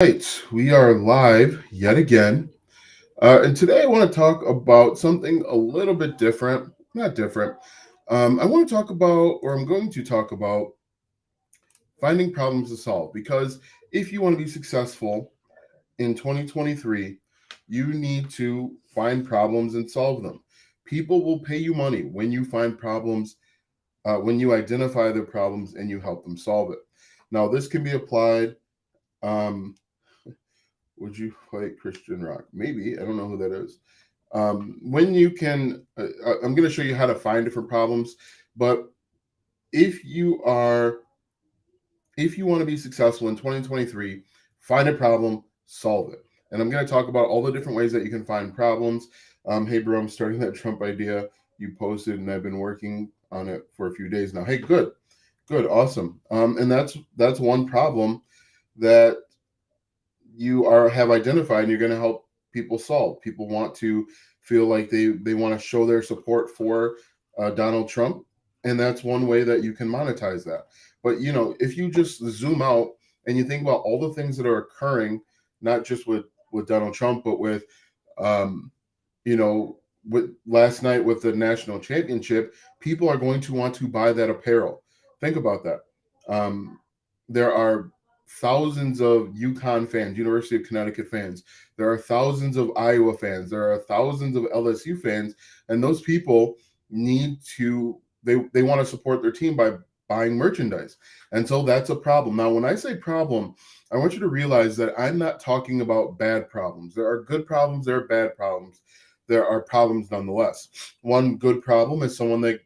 Right, we are live yet again. And today I want to talk about something a little bit different. Not different. I want to talk about, or I'm going to talk about, finding problems to solve. Because if you want to be successful in 2023, you need to find problems and solve them. People will pay you money when you find problems, when you identify their problems and you help them solve it. Now, this can be applied. Um, Would you play Christian rock? Maybe. I don't know who that is. When you can, I'm going to show you how to find different problems. But if you are, if you want to be successful in 2023, find a problem, solve it. And I'm going to talk about all the different ways that you can find problems. Hey, bro, I'm starting that Trump idea you posted, and I've been working on it for a few days now. Hey, good, awesome. And that's one problem that you are have identified and you're going to help people solve. People want to feel like they want to show their support for Donald Trump, and that's one way that you can monetize that. But if you just zoom out and you think about all the things that are occurring, not just with Donald Trump, but with um, you know with last night with the national championship, people are going to want to buy that apparel. Think about that. um, there are thousands of UConn fans, University of Connecticut fans. There are thousands of Iowa fans. There are thousands of LSU fans, and those people need to they want to support their team by buying merchandise. And so that's a problem. Now, when I say problem, I want you to realize that I'm not talking about bad problems. There are good problems, there are bad problems. There are problems nonetheless. One good problem is someone that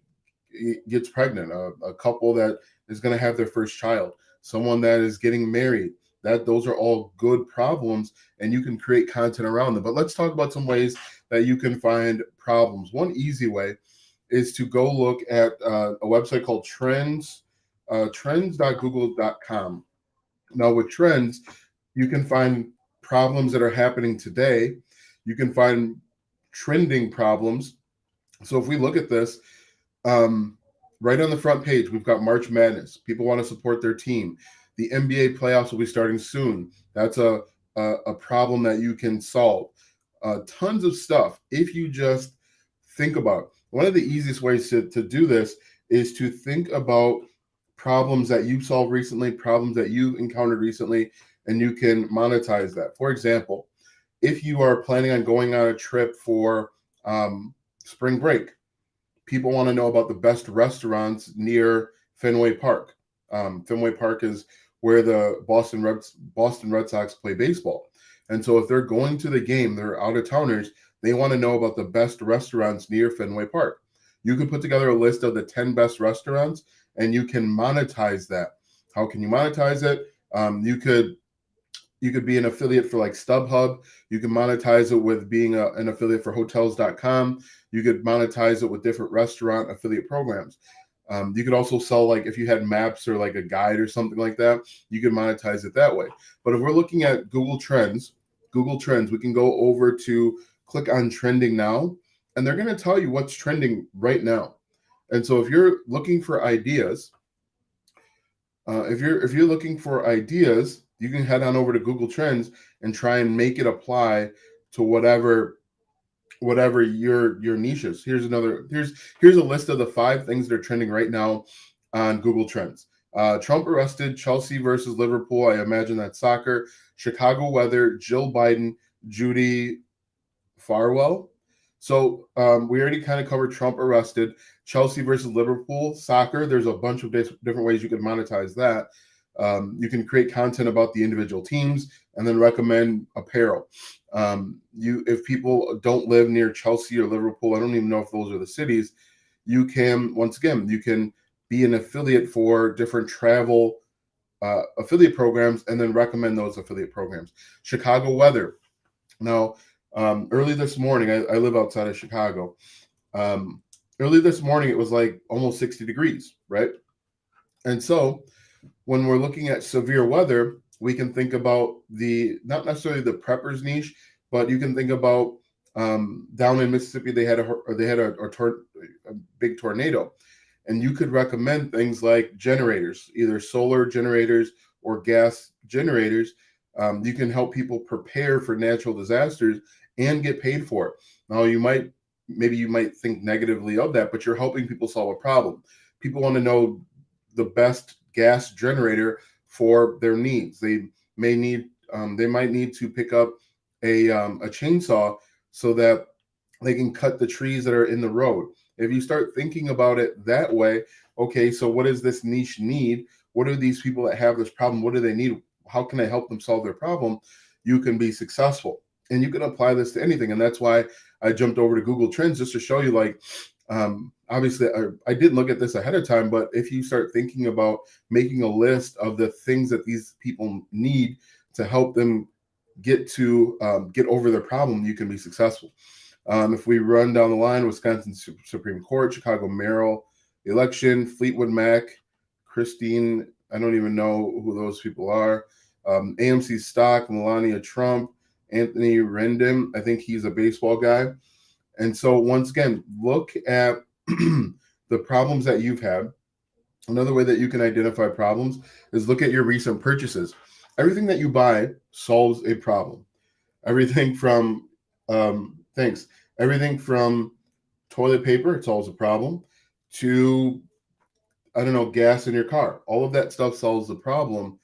gets pregnant, a couple that is going to have their first child, someone that is getting married. That those are all good problems, and you can create content around them. But let's talk about some ways that you can find problems. One easy way is to go look at a website called trends.google.com. Now, with trends, you can find problems that are happening today. You can find trending problems. So if we look at this, um, right on the front page, we've got March Madness. People want to support their team. The NBA playoffs will be starting soon. That's a problem that you can solve. Tons of stuff if you just think about it. One of the easiest ways to do this is to think about problems that you've solved recently, problems that you've encountered recently, and you can monetize that. For example, if you are planning on going on a trip for spring break, people want to know about the best restaurants near Fenway Park. Fenway Park is where the Boston Red Sox play baseball. And so if they're going to the game, they're out of towners, they want to know about the best restaurants near Fenway Park. You can put together a list of the 10 best restaurants and you can monetize that. How can you monetize it? You could be an affiliate for like StubHub. You can monetize it with being an affiliate for hotels.com. You could monetize it with different restaurant affiliate programs. You could also sell, like if you had maps or like a guide or something like that, you could monetize it that way. But if we're looking at Google Trends, we can go over to click on trending now, and they're going to tell you what's trending right now. And so if you're looking for ideas, if you're looking for ideas, you can head on over to Google Trends and try and make it apply to whatever your niche is. Here's a list of the 5 things that are trending right now on Google Trends. Trump arrested, Chelsea versus Liverpool. I imagine that's soccer. Chicago weather, Jill Biden, Judy Farwell. So we already kind of covered Trump arrested, Chelsea versus Liverpool, soccer. There's a bunch of different ways you can monetize that. You can create content about the individual teams and then recommend apparel. If people don't live near Chelsea or Liverpool, I don't even know if those are the cities. You can be an affiliate for different travel affiliate programs and then recommend those affiliate programs. Chicago weather. Now, early this morning, I live outside of Chicago. Um, Early this morning, it was like almost 60 degrees, right? And so when we're looking at severe weather, we can think about not necessarily the preppers niche, but you can think about down in Mississippi, they had a big tornado, and you could recommend things like generators, either solar generators or gas generators, You can help people prepare for natural disasters and get paid for it. Now, maybe you might think negatively of that, but you're helping people solve a problem. People want to know the best gas generator for their needs. They might need to pick up a chainsaw so that they can cut the trees that are in the road. If you start thinking about it that way, okay, so what does this niche need? What do these people that have this problem, what do they need? How can I help them solve their problem? You can be successful. And you can apply this to anything. And that's why I jumped over to Google Trends just to show you, like, obviously, I didn't look at this ahead of time, but if you start thinking about making a list of the things that these people need to help them get over their problem, you can be successful. If we run down the line, Wisconsin Supreme Court, Chicago mayoral election, Fleetwood Mac, Christine, I don't even know who those people are. AMC stock, Melania Trump, Anthony Rendon, I think he's a baseball guy. And so once again, look at the problems that you've had. Another way that you can identify problems is look at your recent purchases. Everything that you buy solves a problem. Everything from thanks. Everything from toilet paper, it solves a problem, to I don't know, gas in your car. All of that stuff solves the problem,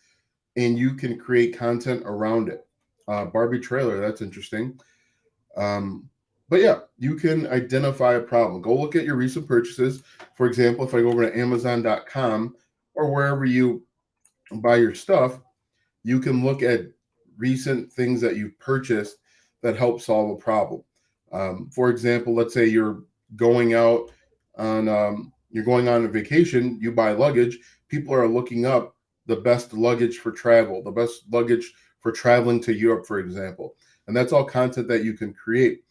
and you can create content around it. Barbie trailer, that's interesting. But yeah, you can identify a problem. Go look at your recent purchases. For example, if I go over to Amazon.com or wherever you buy your stuff, you can look at recent things that you've purchased that help solve a problem. For example, let's say going out you're going on a vacation, you buy luggage. People are looking up the best luggage for travel, the best luggage for traveling to Europe, for example. And that's all content that you can create.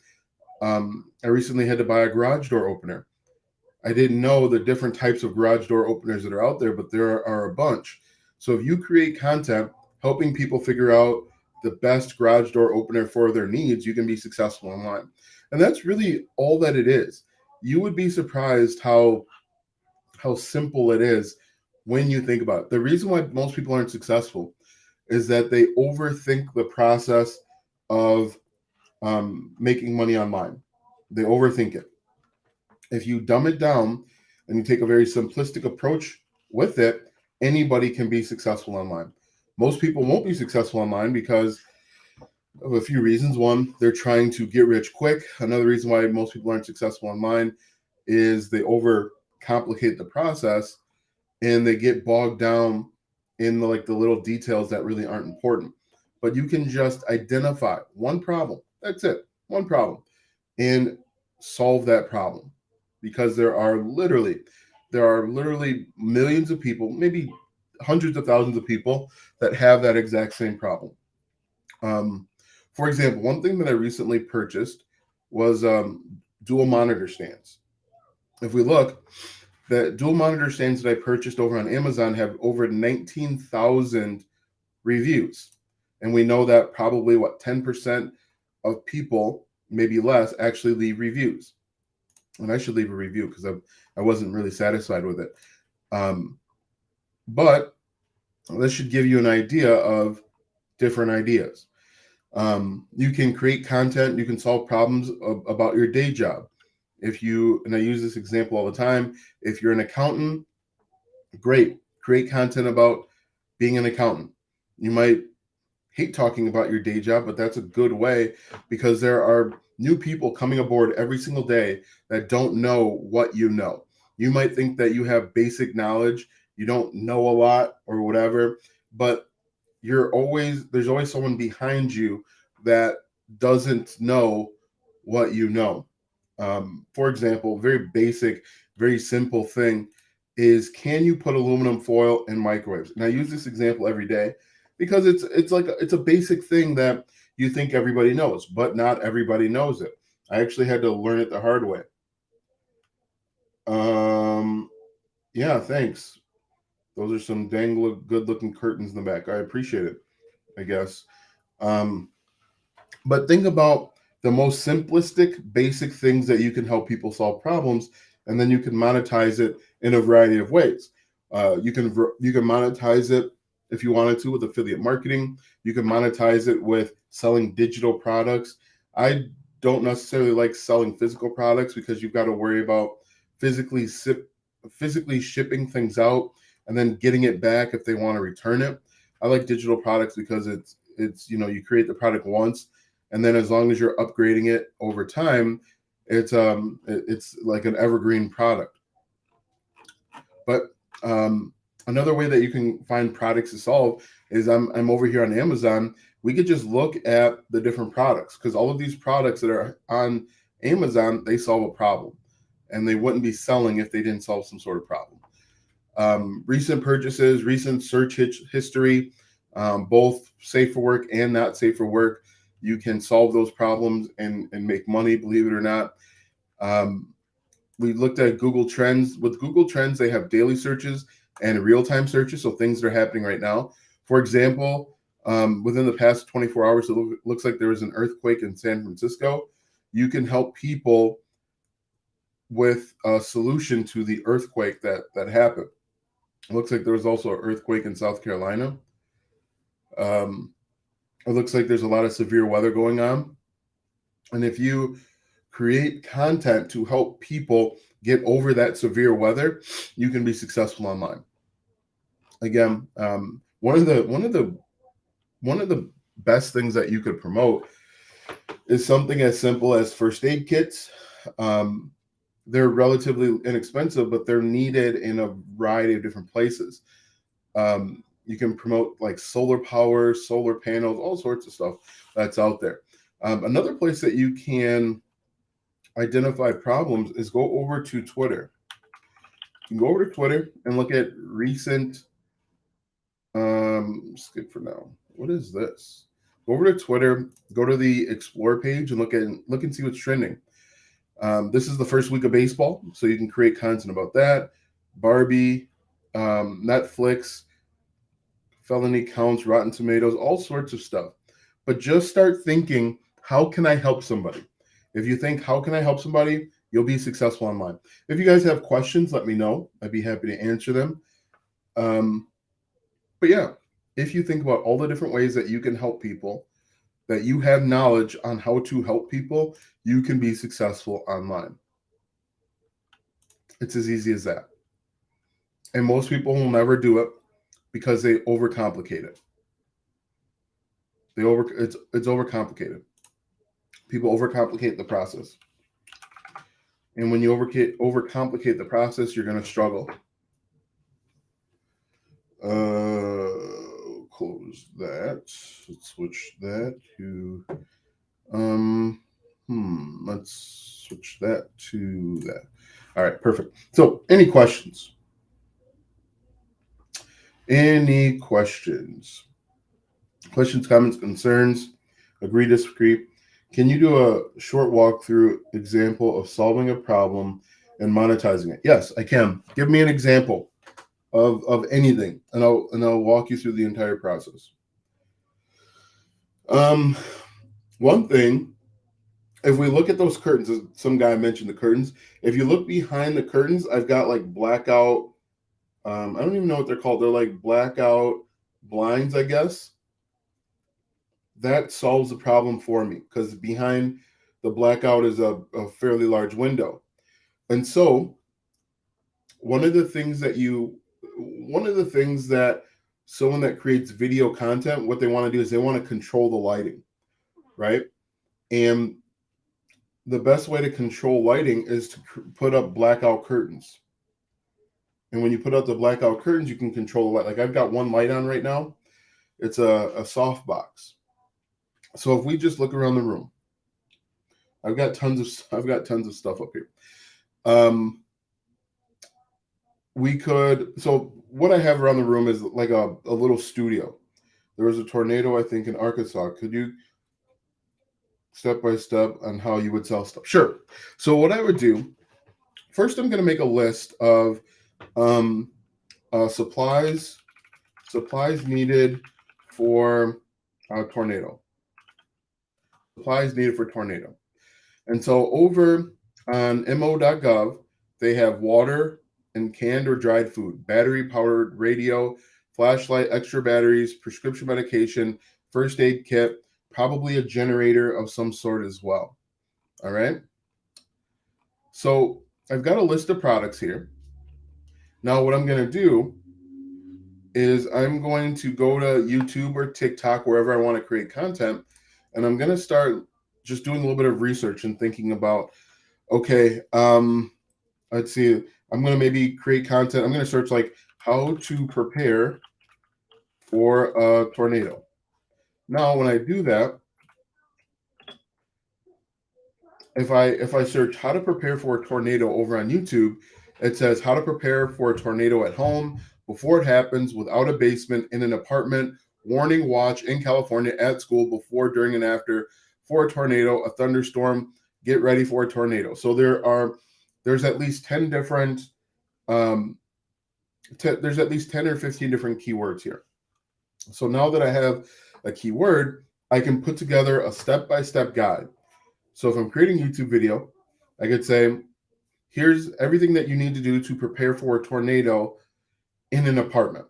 I recently had to buy a garage door opener. I didn't know the different types of garage door openers that are out there, but there are a bunch. So if you create content helping people figure out the best garage door opener for their needs, you can be successful online. And that's really all that it is. You would be surprised how simple it is when you think about it. The reason why most people aren't successful is that they overthink the process of making money online. They overthink it. If you dumb it down and you take a very simplistic approach with it, anybody can be successful online. Most people won't be successful online because of a few reasons. One, they're trying to get rich quick. Another reason why most people aren't successful online is they overcomplicate the process and they get bogged down in the little details that really aren't important. But you can just identify one problem. That's it. One problem. And solve that problem. Because there are literally millions of people, maybe hundreds of thousands of people that have that exact same problem. For example, one thing that I recently purchased was dual monitor stands. If we look, the dual monitor stands that I purchased over on Amazon have over 19,000 reviews. And we know that probably 10% of people, maybe less, actually leave reviews. And I should leave a review because I wasn't really satisfied with it. But this should give you an idea of different ideas. You can create content. You can solve problems about your day job. And I use this example all the time, if you're an accountant, great. Create content about being an accountant. You might hate talking about your day job, but that's a good way because there are new people coming aboard every single day that don't know what you know. You might think that you have basic knowledge, you don't know a lot or whatever, but there's always someone behind you that doesn't know what you know. For example, very basic, very simple thing is, can you put aluminum foil in microwaves? And I use this example every day because it's a basic thing that you think everybody knows, but not everybody knows it. I actually had to learn it the hard way. Yeah, thanks. Those are some dang good looking curtains in the back. I appreciate it, I guess. But think about the most simplistic, basic things that you can help people solve problems, and then you can monetize it in a variety of ways. You can monetize it if you wanted to with affiliate marketing. You can monetize it with selling digital products. I don't necessarily like selling physical products because you've got to worry about physically physically shipping things out and then getting it back if they want to return it. I like digital products because it's you create the product once, and then as long as you're upgrading it over time, it's like an evergreen product. But another way that you can find products to solve is I'm over here on Amazon. We could just look at the different products because all of these products that are on Amazon, they solve a problem, and they wouldn't be selling if they didn't solve some sort of problem. Recent purchases, recent search history, both safe for work and not safe for work. You can solve those problems and make money, believe it or not. We looked at Google Trends. With Google Trends, they have daily searches and real-time searches, so things that are happening right now. For example, within the past 24 hours, it looks like there was an earthquake in San Francisco. You can help people with a solution to the earthquake that happened. It looks like there was also an earthquake in South Carolina. It looks like there's a lot of severe weather going on. And if you create content to help people get over that severe weather, you can be successful online. Again, one of the best things that you could promote is something as simple as first aid kits. They're relatively inexpensive, but they're needed in a variety of different places. You can promote like solar power, solar panels, all sorts of stuff that's out there. Another place that you can identify problems is go over to Twitter. You can go over to Twitter and look at recent. Skip for now. What is this? Go over to Twitter, go to the Explore page, and look and see what's trending. This is the first week of baseball, so you can create content about that. Barbie, Netflix, felony counts, Rotten Tomatoes, all sorts of stuff. But just start thinking, how can I help somebody? If you think, how can I help somebody? You'll be successful online. If you guys have questions, let me know. I'd be happy to answer them. But yeah, if you think about all the different ways that you can help people, that you have knowledge on how to help people, you can be successful online. It's as easy as that. And most people will never do it because they overcomplicate it. It's overcomplicated. People overcomplicate the process. And when you overcomplicate the process, you're going to struggle. Close that. Let's switch that to let's switch that to that. All right, perfect. So any questions? Any questions? Questions, comments, concerns, agree, disagree? Can you do a short walkthrough example of solving a problem and monetizing it? Yes, I can. Give me an example of anything, and I'll walk you through the entire process. One thing, if we look at those curtains, some guy mentioned the curtains. If you look behind the curtains, I've got like blackout. I don't even know what they're called. They're like blackout blinds, I guess. That solves the problem for me because behind the blackout is a fairly large window. And so one of the things that someone that creates video content, what they want to do is they want to control the lighting, right? And the best way to control lighting is to put up blackout curtains. And when you put up the blackout curtains, you can control the light. Like I've got one light on right now. It's a softbox. So if we just look around the room, I've got tons of stuff up here. So what I have around the room is like a little studio. There was a tornado, I think, in Arkansas. Could you step by step on how you would sell stuff? Sure. So what I would do, first I'm going to make a list of supplies needed for a tornado. Supplies needed for tornado. And so over on mo.gov, they have water and canned or dried food, battery-powered radio, flashlight, extra batteries, prescription medication, first aid kit, probably a generator of some sort as well. All right. So I've got a list of products here. Now, what I'm going to do is I'm going to go to YouTube or TikTok, wherever I want to create content, and I'm going to start just doing a little bit of research and thinking about, okay, let's see, I'm going to maybe create content. I'm going to search like how to prepare for a tornado. Now, when I do that, if I search how to prepare for a tornado over on YouTube, it says how to prepare for a tornado at home, before it happens, without a basement, in an apartment, warning watch in California, at school, before, during, and after, for a tornado, a thunderstorm, get ready for a tornado. So there's at least 10 different there's at least 10 or 15 different keywords here. So now that I have a keyword, I can put together a step-by-step guide. So if I'm creating a YouTube video, I could say, here's everything that you need to do to prepare for a tornado in an apartment.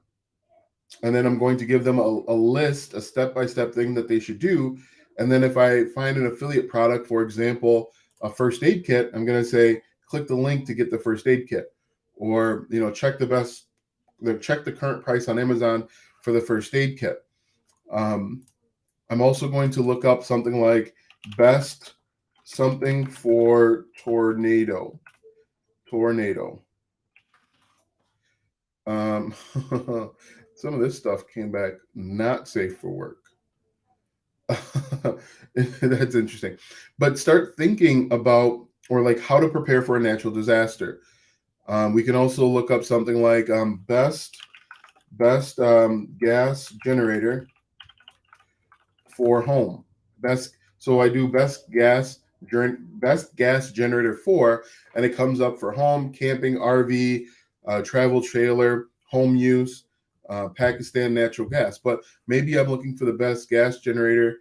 And then I'm going to give them a list, a step-by-step thing that they should do. And then if I find an affiliate product, for example, a first aid kit, I'm going to say, click the link to get the first aid kit. Or, check the current price on Amazon for the first aid kit. I'm also going to look up something like best something for tornado. Some of this stuff came back not safe for work. That's interesting. But start thinking about, or like, how to prepare for a natural disaster. We can also look up something like best gas generator for home. So I do best gas generator for, and it comes up for home, camping, RV, travel trailer, home use, Pakistan natural gas. But maybe I'm looking for the best gas generator.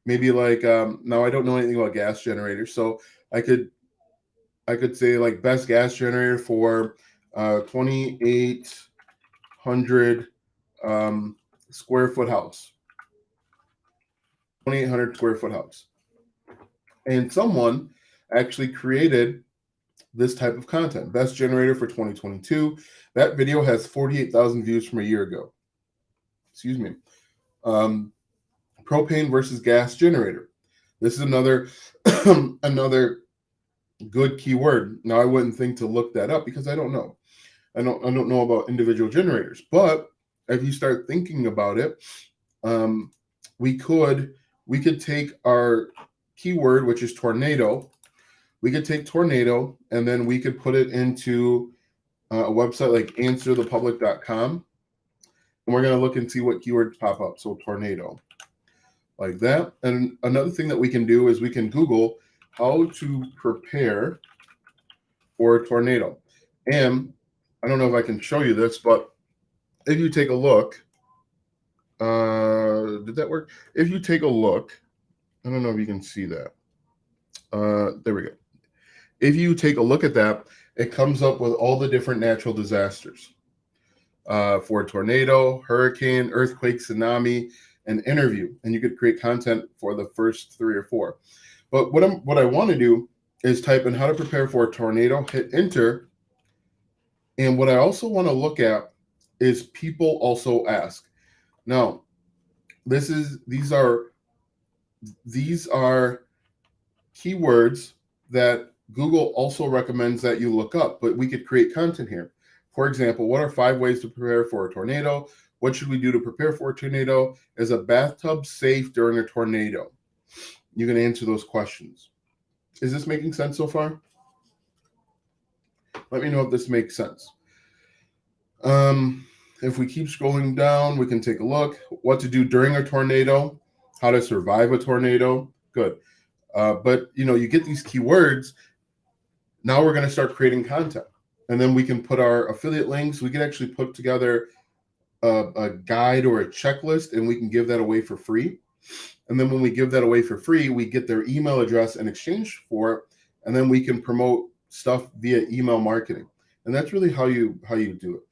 Maybe like now I don't know anything about gas generators, so I could say like best gas generator for 2,800 square foot house. 2,800 square foot house. And someone actually created this type of content, best generator for 2022. That video has 48,000 views from a year ago. Excuse me. Propane versus gas generator. This is another another good keyword. Now I wouldn't think to look that up because I don't know. I don't know about individual generators, but if you start thinking about it, we could take our keyword, which is tornado. We could take tornado, and then we could put it into a website like answerthepublic.com, and we're going to look and see what keywords pop up. So tornado, like that. And another thing that we can do is we can Google how to prepare for a tornado. And I don't know if I can show you this, but if you take a look, did that work? If you take a look, I don't know if you can see that. There we go. If you take a look at that, it comes up with all the different natural disasters for a tornado, hurricane, earthquake, tsunami, and interview. And you could create content for the first 3 or 4. But what I want to do is type in how to prepare for a tornado, hit enter. And what I also want to look at is people also ask. Now, these are keywords that Google also recommends that you look up, but we could create content here. For example, what are 5 ways to prepare for a tornado? What should we do to prepare for a tornado? Is a bathtub safe during a tornado? You can answer those questions. Is this making sense so far? Let me know if this makes sense. If we keep scrolling down, we can take a look. What to do during a tornado, how to survive a tornado. Good. But you get these keywords. Now we're going to start creating content, and then we can put our affiliate links. We can actually put together a guide or a checklist, and we can give that away for free. And then when we give that away for free, we get their email address in exchange for it, and then we can promote stuff via email marketing. And that's really how you do it.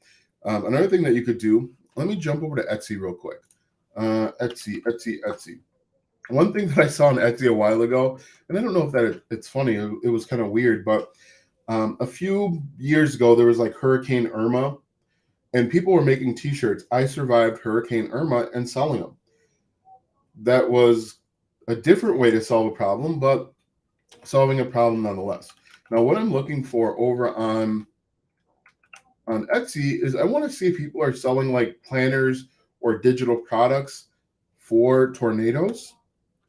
Another thing that you could do, let me jump over to Etsy real quick. Etsy. One thing that I saw on Etsy a while ago, and I don't know if it's funny, it was kind of weird, but a few years ago, there was like Hurricane Irma, and people were making T-shirts. I survived Hurricane Irma and selling them. That was a different way to solve a problem, but solving a problem nonetheless. Now, what I'm looking for over on Etsy is I want to see if people are selling like planners or digital products for tornadoes.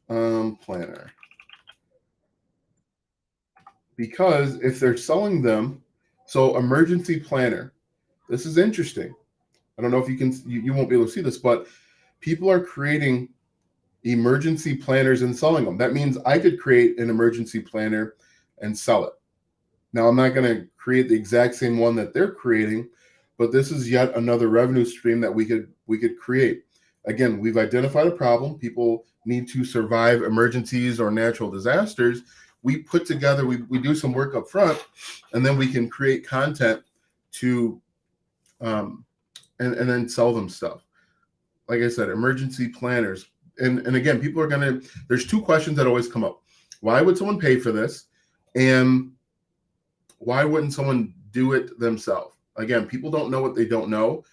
Planner. Because if they're selling them, so emergency planner, this is interesting. I don't know if you won't be able to see this, but people are creating emergency planners and selling them. That means I could create an emergency planner and sell it. Now, I'm not going to create the exact same one that they're creating, but this is yet another revenue stream that we could create. Again, we've identified a problem. People need to survive emergencies or natural disasters. We put together, we do some work up front, and then we can create content to and then sell them stuff. Like I said, emergency planners. And again, people are gonna, there's two questions that always come up. Why would someone pay for this? And why wouldn't someone do it themselves? Again, people don't know what they don't know.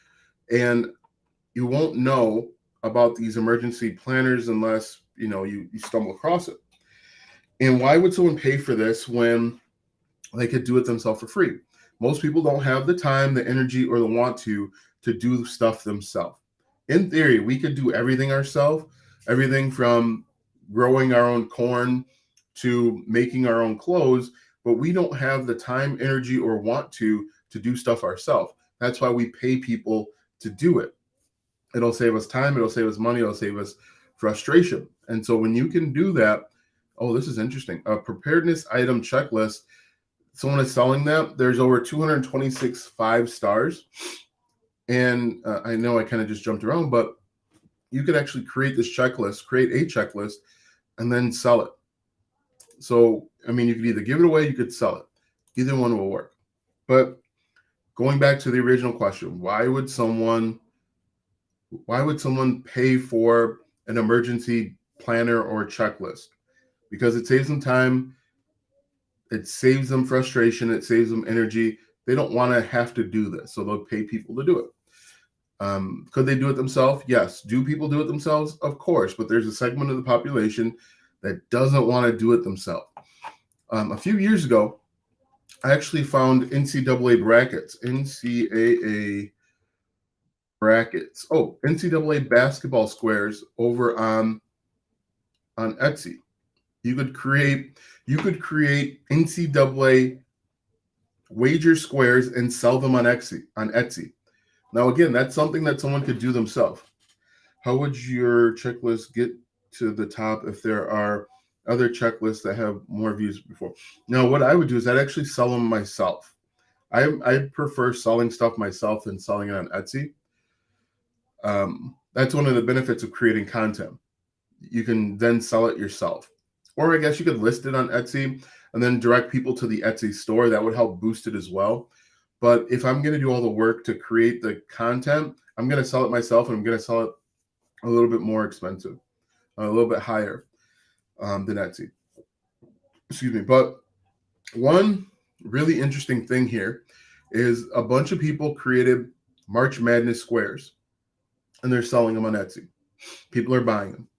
And you won't know about these emergency planners unless you stumble across it. And why would someone pay for this when they could do it themselves for free? Most people don't have the time, the energy, or the want to do stuff themselves. In theory, we could do everything ourselves, everything from growing our own corn to making our own clothes, but we don't have the time, energy, or want to do stuff ourselves. That's why we pay people to do it. It'll save us time, it'll save us money, it'll save us frustration. And so when you can do that, oh, this is interesting. A preparedness item checklist. Someone is selling that. There's over 226 5 stars. And I know I kind of just jumped around, but you could actually create this checklist, create a checklist, and then sell it. So, I mean, you could either give it away, you could sell it. Either one will work. But going back to the original question, why would someone pay for an emergency planner or checklist? Because it saves them time, it saves them frustration, it saves them energy. They don't want to have to do this, so they'll pay people to do it. Could they do it themselves? Yes. Do people do it themselves? Of course, but there's a segment of the population that doesn't want to do it themselves. A few years ago, I actually found NCAA brackets. NCAA basketball squares over on Etsy. You could create NCAA wager squares and sell them on Etsy. Now, again, that's something that someone could do themselves. How would your checklist get to the top if there are other checklists that have more views before? Now, what I would do is I'd actually sell them myself. I prefer selling stuff myself than selling it on Etsy. That's one of the benefits of creating content. You can then sell it yourself. Or I guess you could list it on Etsy and then direct people to the Etsy store. That would help boost it as well. But if I'm going to do all the work to create the content, I'm going to sell it myself, and I'm going to sell it a little bit more expensive, a little bit higher than Etsy. Excuse me. But one really interesting thing here is a bunch of people created March Madness squares, and they're selling them on Etsy. People are buying them.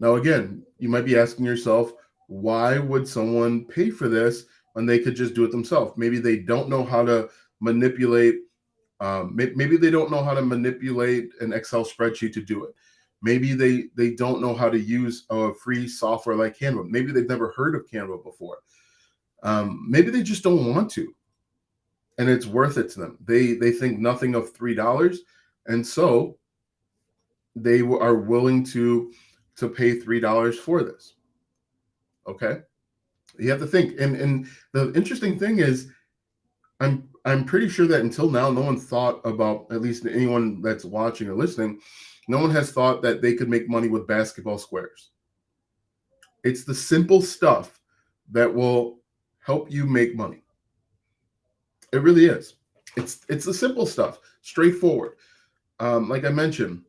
Now, again, you might be asking yourself, why would someone pay for this when they could just do it themselves? Maybe they don't know how to manipulate. Maybe they don't know how to manipulate an Excel spreadsheet to do it. Maybe they don't know how to use a free software like Canva. Maybe they've never heard of Canva before. Maybe they just don't want to, and it's worth it to them. They think nothing of $3, and so they are willing to pay $3 for this. Okay, you have to think. And the interesting thing is, I'm pretty sure that until now, no one thought about, at least anyone that's watching or listening, no one has thought that they could make money with basketball squares. It's the simple stuff that will help you make money. It really is. It's the simple stuff, straightforward. Like I mentioned,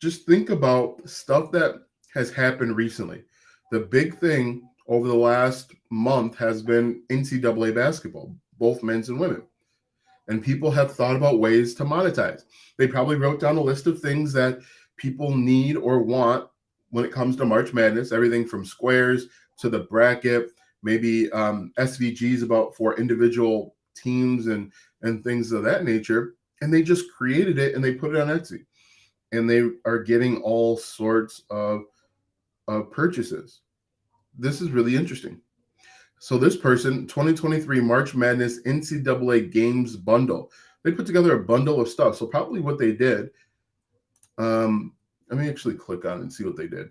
just think about stuff that has happened recently. The big thing over the last month has been NCAA basketball, both men's and women. And people have thought about ways to monetize. They probably wrote down a list of things that people need or want when it comes to March Madness, everything from squares to the bracket, maybe SVGs about for individual teams and things of that nature. And they just created it and they put it on Etsy. And they are getting all sorts of purchases. This is really interesting. So this person, 2023 March Madness NCAA Games Bundle. They put together a bundle of stuff. So probably what they did, let me actually click on and see what they did.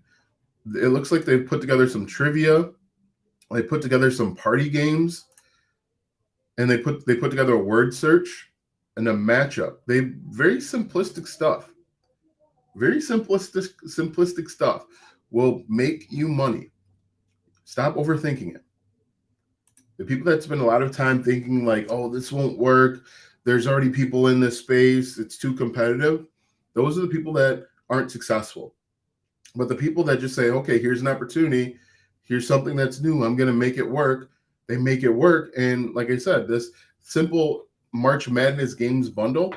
It looks like they put together some trivia. They put together some party games, and they put together a word search and a matchup. They very simplistic stuff. Very simplistic stuff will make you money. Stop overthinking it. The people that spend a lot of time thinking like, oh, this won't work. There's already people in this space. It's too competitive. Those are the people that aren't successful. But the people that just say, okay, here's an opportunity. Here's something that's new. I'm going to make it work. They make it work. And like I said, this simple March Madness Games bundle,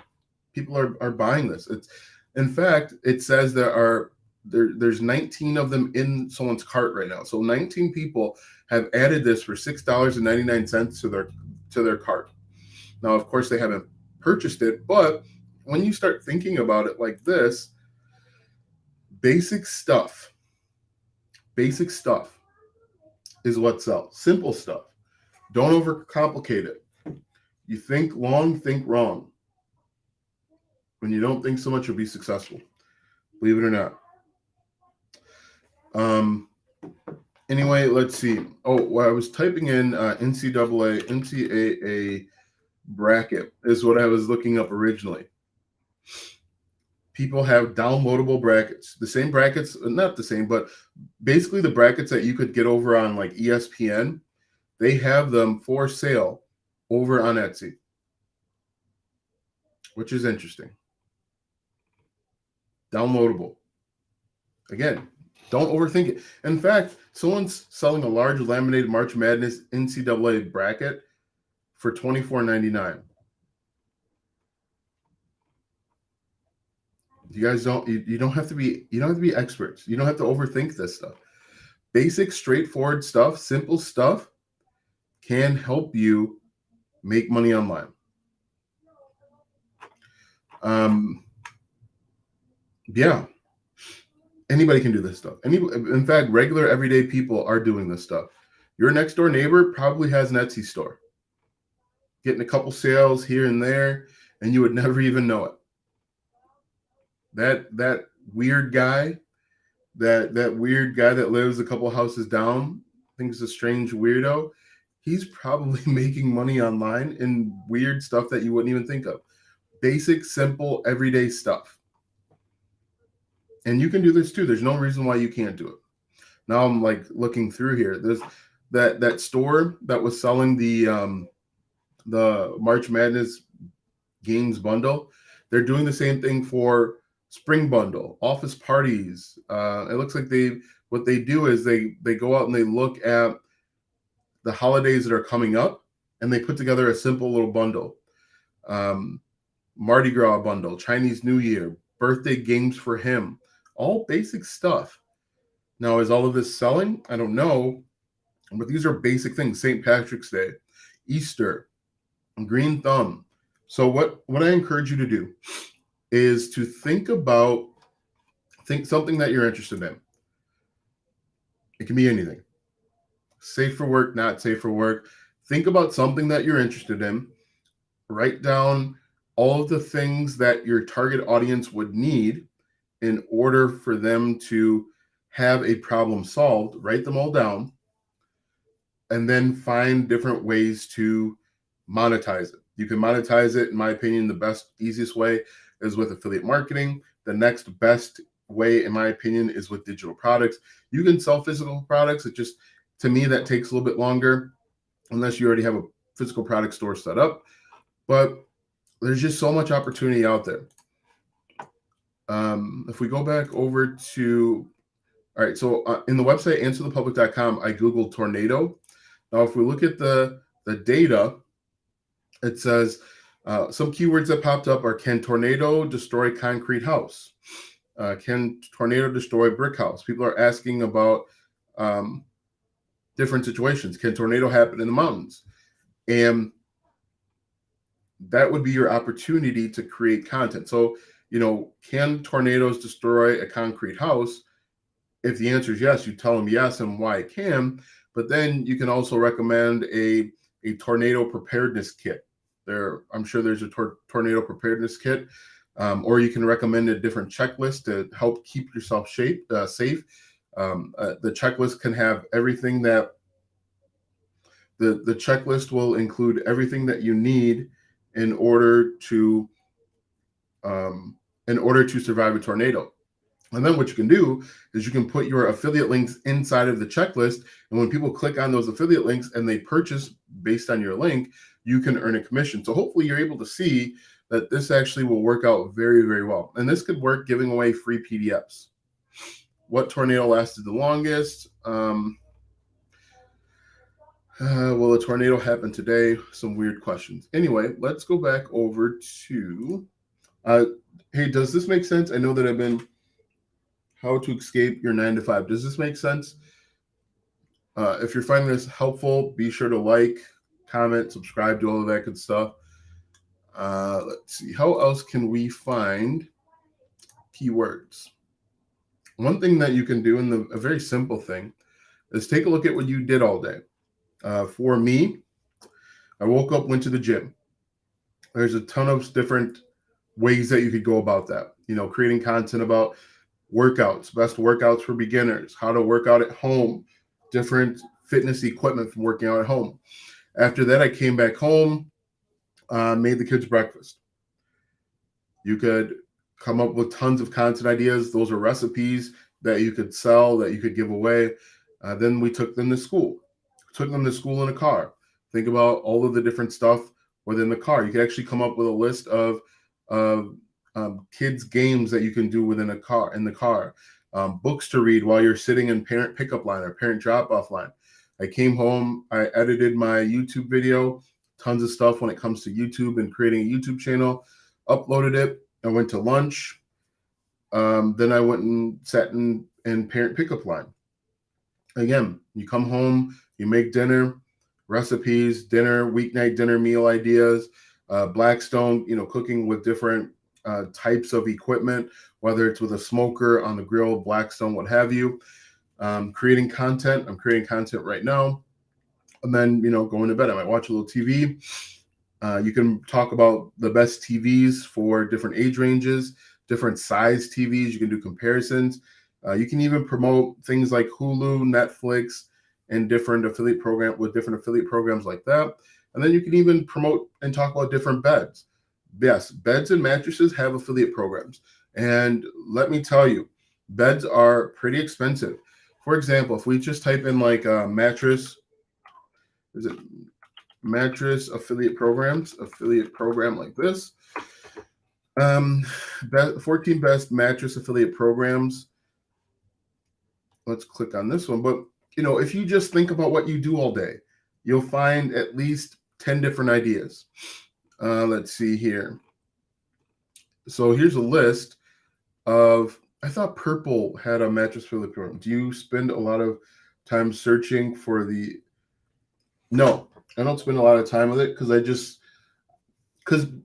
people are buying this. It's, in fact, it says there's 19 of them in someone's cart right now. So 19 people have added this for $6.99 to their cart. Now, of course, they haven't purchased it, but when you start thinking about it like this, basic stuff is what sells. Simple stuff. Don't overcomplicate it. You think long, think wrong. When you don't think so much, you'll be successful. Believe it or not. Anyway, let's see. Oh, well, I was typing in NCAA bracket is what I was looking up originally. People have downloadable brackets. The same brackets, not the same, but basically the brackets that you could get over on like ESPN, they have them for sale over on Etsy, which is interesting. Downloadable. Again, don't overthink it. In fact, someone's selling a large laminated March Madness NCAA bracket for $24.99. You guys don't you don't have to be experts. You don't have to overthink this stuff. Basic, straightforward stuff, simple stuff can help you make money online. Yeah. Anybody can do this stuff. In fact, regular everyday people are doing this stuff. Your next door neighbor probably has an Etsy store, getting a couple sales here and there, and you would never even know it. That weird guy, that weird guy that lives a couple houses down, thinks a strange weirdo. He's probably making money online in weird stuff that you wouldn't even think of. Basic, simple, everyday stuff. And you can do this too. There's no reason why you can't do it. Now I'm like looking through here. There's that store that was selling the March Madness Games bundle. They're doing the same thing for Spring Bundle, office parties. It looks like what they do is they go out and they look at the holidays that are coming up, and they put together a simple little bundle. Mardi Gras bundle, Chinese New Year, birthday games for him. All basic stuff. Now, is all of this selling? I don't know, but these are basic things. St. Patrick's Day, Easter, Green Thumb. So what I encourage you to do is to think something that you're interested in. It can be anything. Safe for work, not safe for work. Think about something that you're interested in. Write down all of the things that your target audience would need in order for them to have a problem solved. Write them all down, and then find different ways to monetize it. You can monetize it, in my opinion, the best, easiest way is with affiliate marketing. The next best way, in my opinion, is with digital products. You can sell physical products. It just, to me, that takes a little bit longer unless you already have a physical product store set up. But there's just so much opportunity out there. If we go back over to, all right, so in the website answerthepublic.com, I Googled tornado. Now, if we look at the data, it says some keywords that popped up are: can tornado destroy concrete house? Can tornado destroy brick house? People are asking about different situations. Can tornado happen in the mountains? And that would be your opportunity to create content. So, can tornadoes destroy a concrete house? If the answer is yes, you tell them yes and why it can. But then you can also recommend a tornado preparedness kit. I'm sure there's a tornado preparedness kit, or you can recommend a different checklist to help keep yourself safe. The checklist can have everything that the checklist will include everything that you need in order to survive a tornado. And then what you can do is you can put your affiliate links inside of the checklist. And when people click on those affiliate links and they purchase based on your link, you can earn a commission. So hopefully you're able to see that this actually will work out very, very well. And this could work giving away free PDFs. What tornado lasted the longest? Will a tornado happen today? Some weird questions. Anyway, let's go back over to, hey, does this make sense? I know that I've been, how to escape your 9 to 5. Does this make sense? If you're finding this helpful, be sure to like, comment, subscribe, do all of that good stuff. Let's see. How else can we find keywords? One thing that you can do, and a very simple thing, is take a look at what you did all day. For me, I woke up, went to the gym. There's a ton of different ways that you could go about that. Creating content about workouts, best workouts for beginners, how to work out at home, different fitness equipment from working out at home. After that, I came back home, made the kids breakfast. You could come up with tons of content ideas. Those are recipes that you could sell, that you could give away. Then we took them to school. Took them to school in a car. Think about all of the different stuff within the car. You could actually come up with a list of kids' games that you can do in the car, books to read while you're sitting in parent pickup line or parent drop-off line. I came home, I edited my YouTube video, tons of stuff when it comes to YouTube and creating a YouTube channel, uploaded it. I went to lunch. Then I went and sat in parent pickup line. Again, you come home, you make dinner, recipes, dinner, weeknight dinner meal ideas, Blackstone, cooking with different types of equipment, whether it's with a smoker, on the grill, Blackstone, what have you. Creating content. I'm creating content right now. And then, going to bed. I might watch a little TV. You can talk about the best TVs for different age ranges, different size TVs. You can do comparisons. You can even promote things like Hulu, Netflix, and different affiliate programs like that. And then you can even promote and talk about different beds. Yes, beds and mattresses have affiliate programs. And let me tell you, beds are pretty expensive. For example, if we just type in like mattress, is it mattress affiliate program like this? 14 best mattress affiliate programs. Let's click on this one. But if you just think about what you do all day, you'll find at least 10 different ideas. Let's see here. So here's a list of, I thought Purple had a mattress affiliate program. Do you spend a lot of time searching for the, no, I don't spend a lot of time with it because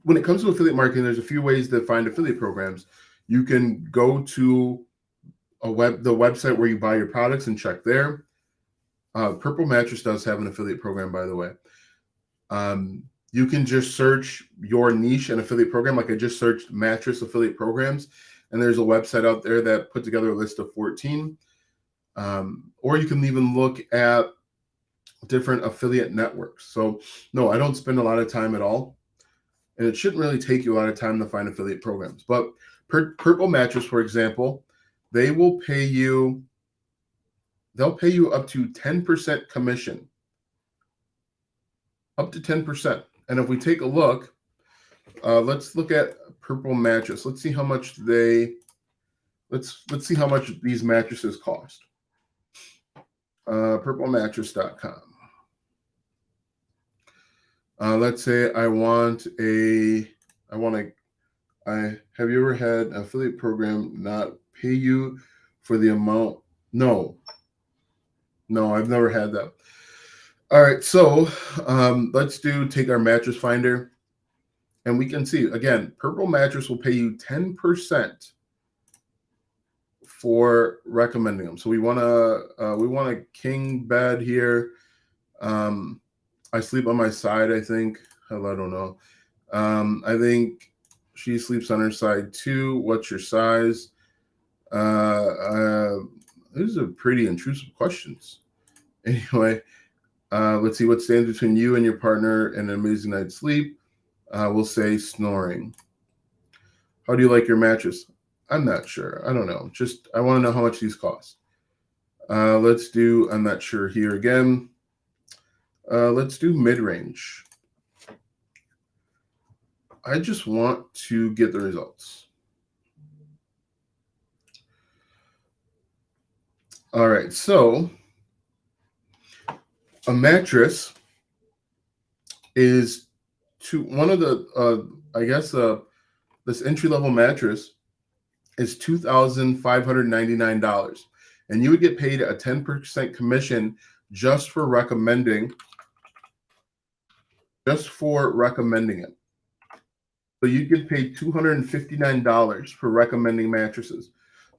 when it comes to affiliate marketing, there's a few ways to find affiliate programs. You can go to the website where you buy your products and check there. Purple Mattress does have an affiliate program, by the way. You can just search your niche and affiliate program. Like I just searched mattress affiliate programs, and there's a website out there that put together a list of 14. Or you can even look at different affiliate networks. So no, I don't spend a lot of time at all. And it shouldn't really take you a lot of time to find affiliate programs. But Purple Mattress, for example, they'll pay you up to 10% commission. Up to 10%. And if we take a look, Let's look at Purple Mattress. Let's see how much let's see how much these mattresses cost. Purplemattress.com. Let's say I have you ever had an affiliate program not pay you for the amount? No, I've never had that. All right, so let's take our mattress finder, and we can see again, Purple Mattress will pay you 10% for recommending them. So we want a king bed here. I sleep on my side, I think. Hell, I don't know. I think she sleeps on her side too. What's your size? These are pretty intrusive questions. Anyway, let's see what stands between you and your partner and an amazing night's sleep. We'll say snoring. How do you like your mattress? I'm not sure. I don't know. Just I want to know how much these cost. Let's do I'm not sure here again. Let's do mid-range. I just want to get the results. All right, so a mattress is one of the this entry-level mattress is $2,599, and you would get paid a 10% commission just for recommending it. So you get paid $259 for recommending mattresses.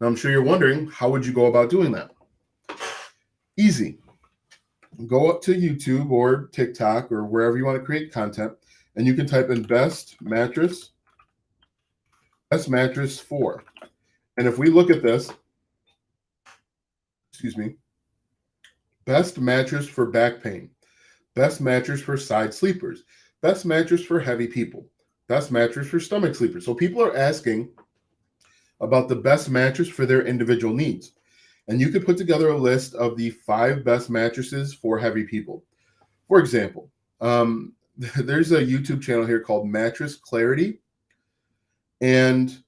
Now I'm sure you're wondering, how would you go about doing that? Easy. Go up to YouTube or TikTok or wherever you want to create content, and you can type in best mattress 4. And if we look at this, best mattress for back pain, best mattress for side sleepers, best mattress for heavy people, best mattress for stomach sleepers. So people are asking about the best mattress for their individual needs. And you could put together a list of the 5 best mattresses for heavy people. For example, there's a YouTube channel here called Mattress Clarity, and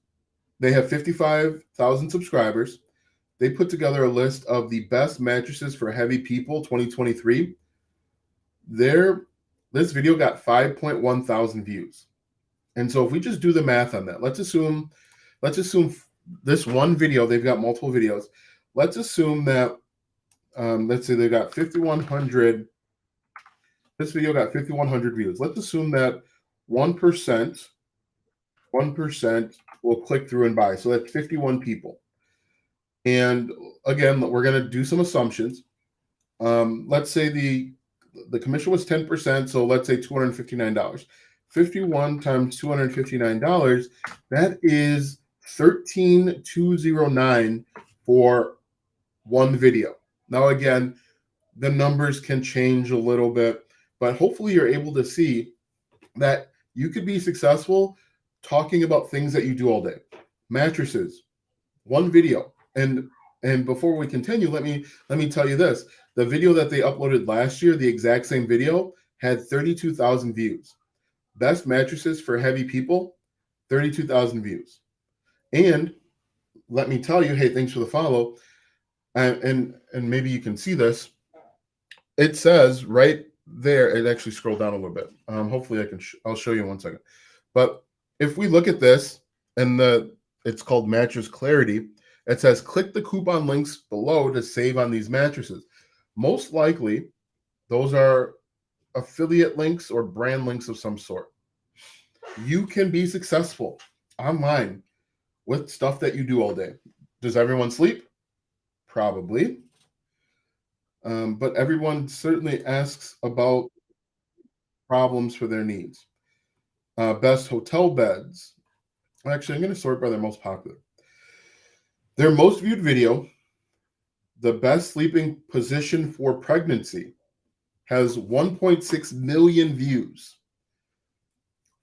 they have 55,000 subscribers. They put together a list of the best mattresses for heavy people 2023. This video got 5.1 thousand views. And so if we just do the math on that, let's assume this one video, they've got multiple videos. Let's assume that, let's say they got 5,100. This video got 5,100 views. Let's assume that 1% will click through and buy. So that's 51 people. And again, we're going to do some assumptions. Let's say the commission was 10%. So let's say $259. 51 times $259, that is $13,209 for one video. Now, again, the numbers can change a little bit, but hopefully you're able to see that you could be successful talking about things that you do all day. Mattresses, one video. And before we continue, let me tell you this. The video that they uploaded last year, the exact same video, had 32,000 views. Best mattresses for heavy people, 32,000 views. And let me tell you, hey, thanks for the follow. And maybe you can see this. It says right there, it actually scrolled down a little bit. Hopefully I'll show you in 1 second. But if we look at this, and it's called Mattress Clarity, it says click the coupon links below to save on these mattresses. Most likely, those are affiliate links or brand links of some sort. You can be successful online with stuff that you do all day. Does everyone sleep? Probably. But everyone certainly asks about problems for their needs. Best hotel beds. Actually, I'm going to sort by their most popular. Their most viewed video, the best sleeping position for pregnancy, has 1.6 million views.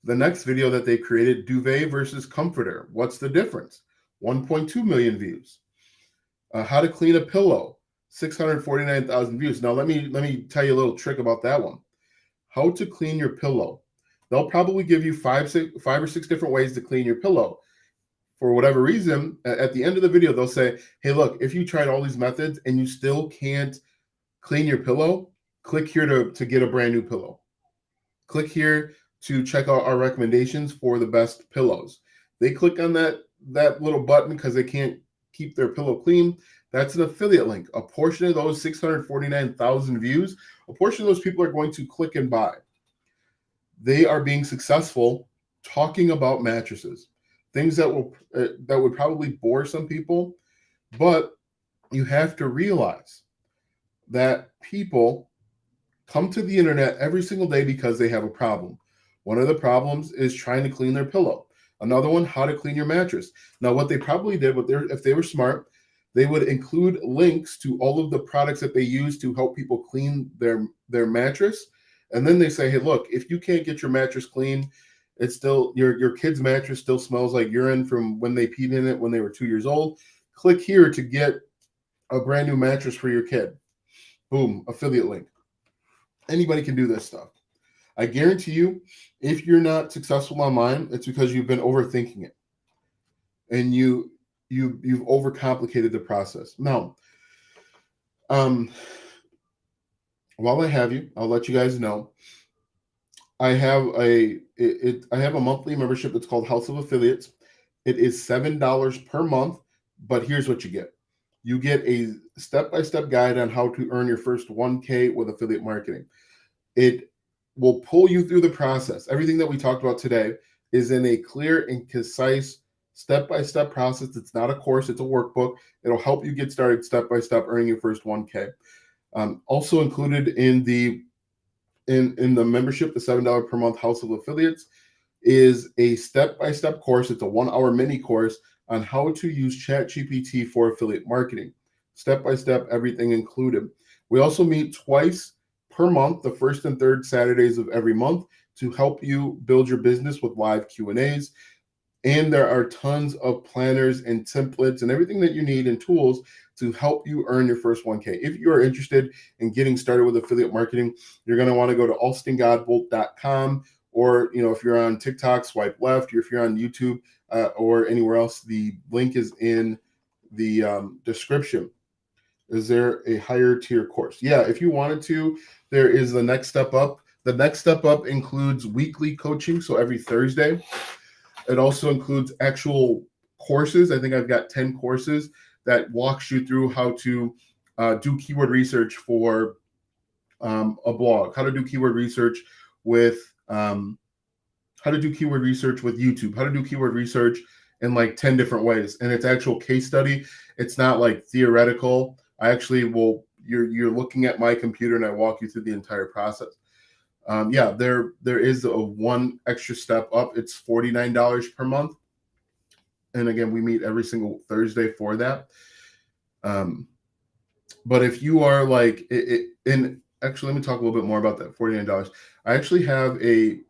The next video that they created, duvet versus comforter. What's the difference? 1.2 million views. How to clean a pillow, 649,000 views. Now let me tell you a little trick about that one. How to clean your pillow. they'll probably give you five or six different ways to clean your pillow. For whatever reason, at the end of the video, they'll say, hey, look, if you tried all these methods and you still can't clean your pillow, click here to get a brand new pillow. Click here to check out our recommendations for the best pillows. They click on that little button because they can't keep their pillow clean. That's an affiliate link. A portion of those 649,000 views, a portion of those people are going to click and buy. They are being successful talking about mattresses, things that would probably bore some people, but you have to realize that people come to the internet every single day because they have a problem. One of the problems is trying to clean their pillow. Another one, how to clean your mattress. Now, what they probably did, if they were smart, they would include links to all of the products that they use to help people clean their mattress. And then they say, hey, look, if you can't get your mattress clean, it's still your kid's mattress still smells like urine from when they peed in it when they were 2 years old. Click here to get a brand new mattress for your kid. Boom, affiliate link. Anybody can do this stuff. I guarantee you, if you're not successful online, it's because you've been overthinking it, and you've overcomplicated the process. Now, while I have you, I'll let you guys know. I have a monthly membership that's called House of Affiliates. It is $7 per month, but here's what you get. You get a step-by-step guide on how to earn your first 1K with affiliate marketing. It will pull you through the process. Everything that we talked about today is in a clear and concise step-by-step process. It's not a course, it's a workbook. It'll help you get started step-by-step earning your first 1K. Also included in the membership, the $7 per month House of Affiliates, is a step-by-step course. It's a 1-hour mini course on how to use ChatGPT for affiliate marketing. Step-by-step, everything included. We also meet twice per month, the first and third Saturdays of every month, to help you build your business with live Q&As. And there are tons of planners and templates and everything that you need and tools to help you earn your first 1K. If you are interested in getting started with affiliate marketing, you're going to want to go to alstongodbolt.com, or if you're on TikTok, swipe left, or if you're on YouTube or anywhere else, the link is in the description. Is there a higher tier course? Yeah, if you wanted to, there is the Next Step Up. The Next Step Up includes weekly coaching, so every Thursday. It also includes actual courses. I think I've got 10 courses that walks you through how to do keyword research for a blog, how to do keyword research with YouTube, how to do keyword research in like 10 different ways. And it's actual case study. It's not like theoretical. I actually you're looking at my computer and I walk you through the entire process. There is a one extra step up. It's $49 per month. And again, we meet every single Thursday for that. But if you are like, and actually, let me talk a little bit more about that $49. I actually have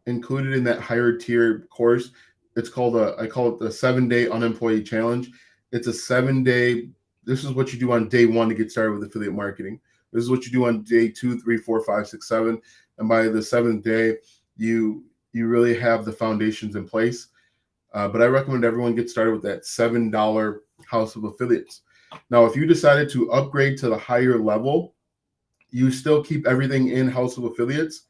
included in that higher tier course. It's called I call it the 7-day unemployee challenge. It's a 7-day. This is what you do on day 1 to get started with affiliate marketing. This is what you do on day 2, 3, 4, 5, 6, 7. And by the 7th day, you really have the foundations in place. But I recommend everyone get started with that $7 House of Affiliates. Now, if you decided to upgrade to the higher level, you still keep everything in House of Affiliates,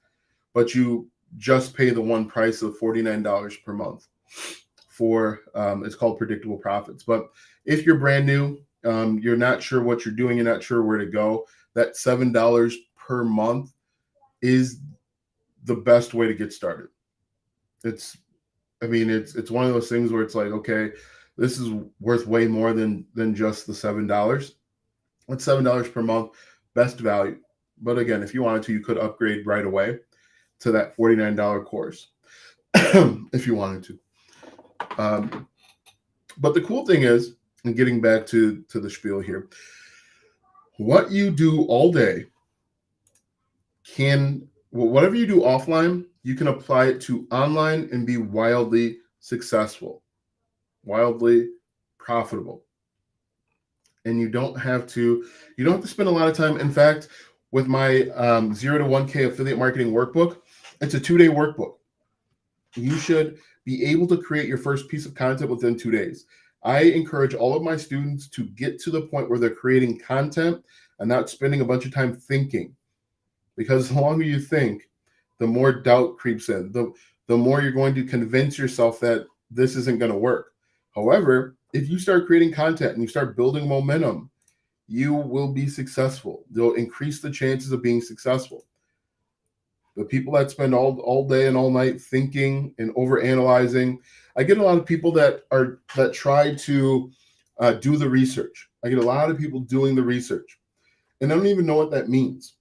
but you just pay the one price of $49 per month for it's called Predictable Profits. But if you're brand new, you're not sure what you're doing, you're not sure where to go, that $7 per month is the best way to get started. It's one of those things where it's like, okay, this is worth way more than just the $7. It's $7 per month, best value. But again, if you wanted to, you could upgrade right away to that $49 course if you wanted to. But the cool thing is, and getting back to the spiel here, what you do all day whatever you do offline, you can apply it to online and be wildly successful, wildly profitable. And you don't have to spend a lot of time. In fact, with my 0 to 1K affiliate marketing workbook, it's a 2-day workbook. You should be able to create your first piece of content within 2 days. I encourage all of my students to get to the point where they're creating content and not spending a bunch of time thinking. Because the longer you think, the more doubt creeps in. The more you're going to convince yourself that this isn't going to work. However, if you start creating content and you start building momentum, you will be successful. They'll increase the chances of being successful. The people that spend all day and all night thinking and overanalyzing. I get a lot of people that try to do the research. I get a lot of people doing the research, and I don't even know what that means.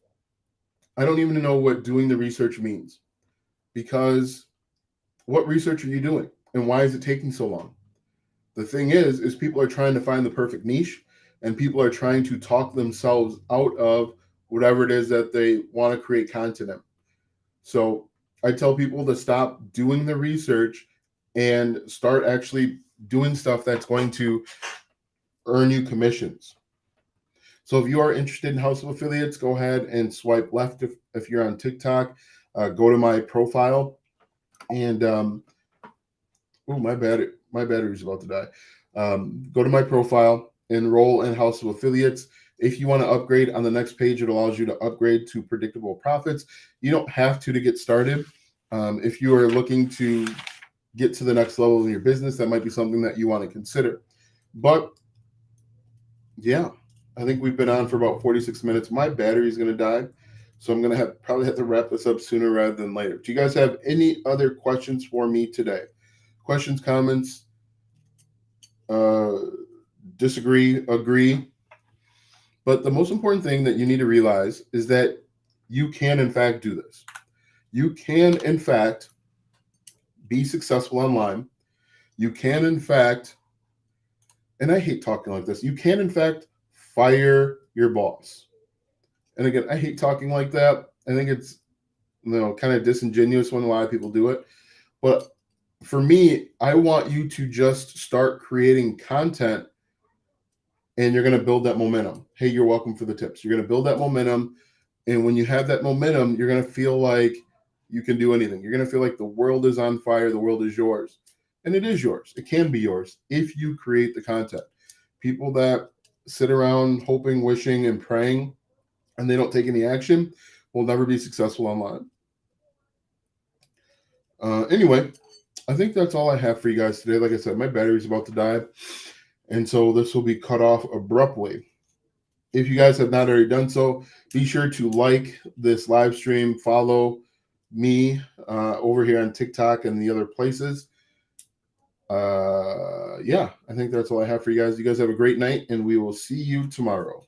I don't even know what doing the research means, because what research are you doing, and why is it taking so long? The thing is people are trying to find the perfect niche, and people are trying to talk themselves out of whatever it is that they want to create content in. So I tell people to stop doing the research and start actually doing stuff that's going to earn you commissions. So if you are interested in House of Affiliates, go ahead and swipe left if you're on TikTok. Go to my profile, and my battery's about to die. Go to my profile, enroll in House of Affiliates. If you want to upgrade, on the next page, it allows you to upgrade to predictable profits. You don't have to get started. If you are looking to get to the next level in your business, that might be something that you want to consider. But yeah, I think we've been on for about 46 minutes. My battery is going to die, so I'm going to probably have to wrap this up sooner rather than later. Do you guys have any other questions for me today? Questions, comments, disagree, agree? But the most important thing that you need to realize is that you can, in fact, do this. You can, in fact, be successful online. You can, in fact, and I hate talking like this, you can, in fact, fire your boss. And again, I hate talking like that. I think it's, kind of disingenuous when a lot of people do it. But for me, I want you to just start creating content, and you're going to build that momentum. Hey, you're welcome for the tips. You're going to build that momentum. And when you have that momentum, you're going to feel like you can do anything. You're going to feel like the world is on fire. The world is yours. And it is yours. It can be yours if you create the content. People that sit around hoping, wishing, and praying, and they don't take any action, will never be successful online. Anyway, I think that's all I have for you guys today. Like I said, my battery's about to die, and so this will be cut off abruptly. If you guys have not already done so, be sure to like this live stream, follow me over here on TikTok and the other places. I think that's all I have for you guys. You guys have a great night, and we will see you tomorrow.